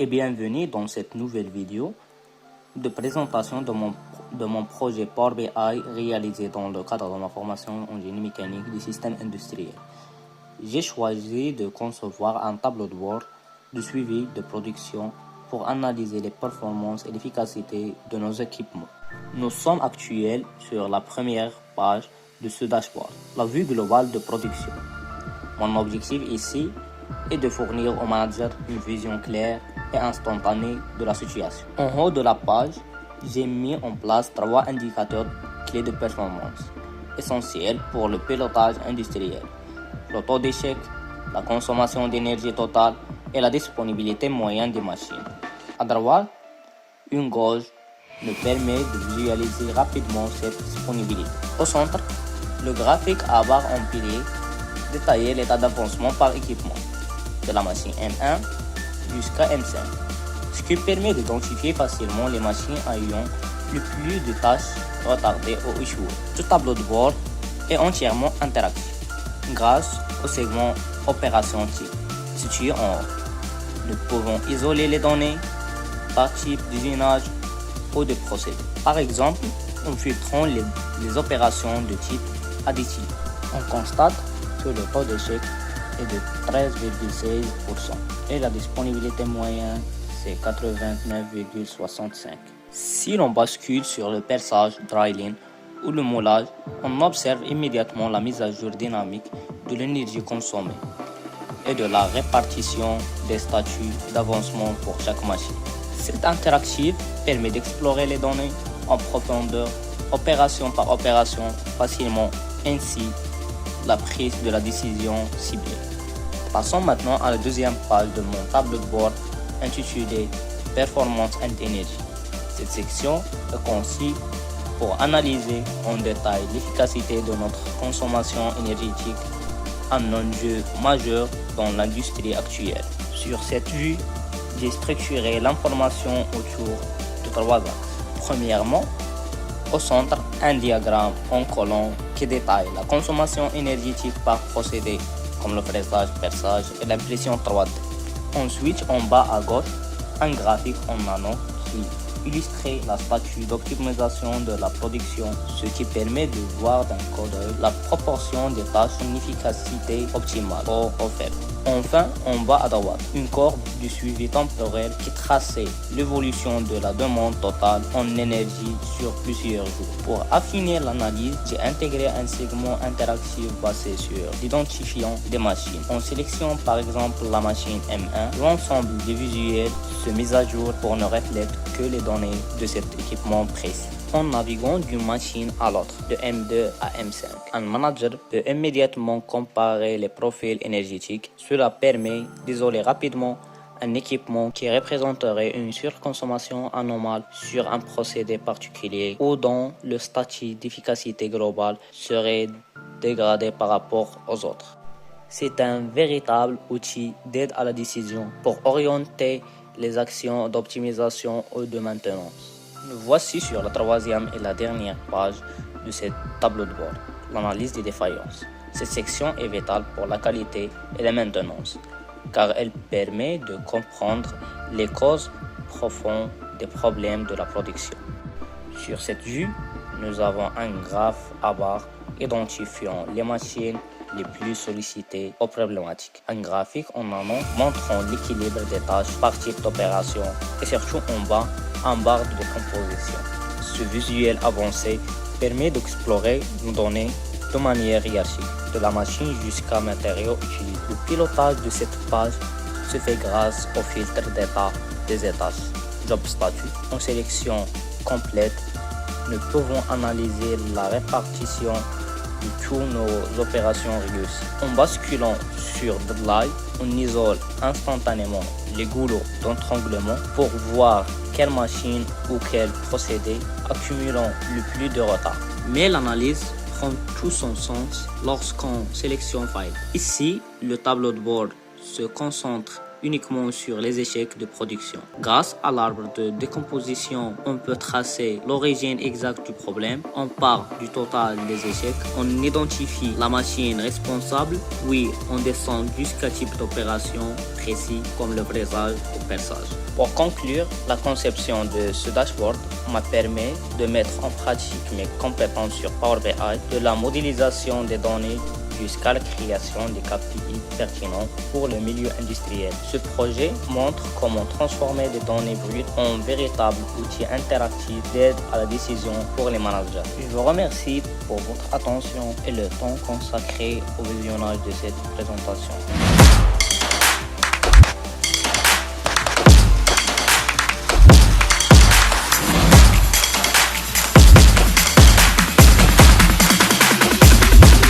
et bienvenue dans cette nouvelle vidéo de présentation de mon projet Power BI réalisé dans le cadre de ma formation en génie mécanique du système industriel. J'ai choisi de concevoir un tableau de bord de suivi de production pour analyser les performances et l'efficacité de nos équipements. Nous sommes actuels sur la première page de ce dashboard, la vue globale de production. Mon objectif ici est de fournir au manager une vision claire et instantanée de la situation. En haut de la page, j'ai mis en place 3 indicateurs clés de performance, essentiels pour le pilotage industriel: le taux d'échec, la consommation d'énergie totale et la disponibilité moyenne des machines. À droite, une gauge me permet de visualiser rapidement cette disponibilité. Au centre, le graphique à barre empilée détaille l'état d'avancement par équipement, de la machine M1 jusqu'à M5, ce qui permet d'identifier facilement les machines ayant le plus de tâches retardées ou échouées. Ce tableau de bord est entièrement interactif grâce au segment Opération type situé en haut. Nous pouvons isoler les données par type d'usinage ou de procédé. Par exemple, en filtrant les opérations de type additif, on constate que le taux d'échec est de 13,16% et la disponibilité moyenne c'est 89,65. Si l'on bascule sur le perçage dryline ou le moulage, on observe immédiatement la mise à jour dynamique de l'énergie consommée et de la répartition des statuts d'avancement pour chaque machine. Cette interactive permet d'explorer les données en profondeur, opération par opération, facilement, ainsi la prise de la décision ciblée. Passons maintenant à la deuxième page de mon tableau de bord intitulé Performance and Energy. Cette section est conçue pour analyser en détail l'efficacité de notre consommation énergétique, un enjeu majeur dans l'industrie actuelle. Sur cette vue, j'ai structuré l'information autour de 3 axes. Premièrement, au centre, un diagramme en colonne qui détaille la consommation énergétique par procédé comme le fraisage, perçage et l'impression 3D. Ensuite, en bas à gauche, un graphique en nano qui illustrer la statue d'optimisation de la production, ce qui permet de voir d'un coup d'œil la proportion des tâches en efficacité optimale ou faible. Enfin, en bas à droite, une courbe du suivi temporel qui traçait l'évolution de la demande totale en énergie sur plusieurs jours. Pour affiner l'analyse, j'ai intégré un segment interactif basé sur l'identifiant des machines. En sélectionnant par exemple la machine M1, l'ensemble des visuels se met à jour pour ne refléter que les données de cet équipement précis. En naviguant d'une machine à l'autre, de M2 à M5, un manager peut immédiatement comparer les profils énergétiques. Cela permet d'isoler rapidement un équipement qui représenterait une surconsommation anormale sur un procédé particulier ou dont le statut d'efficacité globale serait dégradé par rapport aux autres. C'est un véritable outil d'aide à la décision pour orienter les actions d'optimisation ou de maintenance. Nous voici sur la troisième et la dernière page de ce tableau de bord, l'analyse des défaillances. Cette section est vitale pour la qualité et la maintenance, car elle permet de comprendre les causes profondes des problèmes de la production. Sur cette vue, nous avons un graphe à barre identifiant les machines les plus sollicitées ou problématiques. Un graphique en amont montrant l'équilibre des tâches par type d'opération et surtout en bas, un barre de décomposition. Ce visuel avancé permet d'explorer nos données de manière hiérarchique, de la machine jusqu'à matériaux utilisés. Le pilotage de cette page se fait grâce au filtre d'état des étages. Job Statut. En sélection complète, nous pouvons analyser la répartition de toutes nos opérations réussies. En basculant sur Deadline, on isole instantanément les goulots d'étranglement pour voir quelle machine ou quel procédé accumulant le plus de retard. Mais l'analyse prend tout son sens lorsqu'on sélectionne File. Ici, le tableau de bord se concentre uniquement sur les échecs de production. Grâce à l'arbre de décomposition, on peut tracer l'origine exacte du problème, on part du total des échecs, on identifie la machine responsable, puis on descend jusqu'à type d'opération précis comme le brisage ou perçage. Pour conclure, la conception de ce dashboard m'a permis de mettre en pratique mes compétences sur Power BI, de la modélisation des données jusqu'à la création des KPI pertinents pour le milieu industriel. Ce projet montre comment transformer des données brutes en véritables outils interactifs d'aide à la décision pour les managers. Je vous remercie pour votre attention et le temps consacré au visionnage de cette présentation.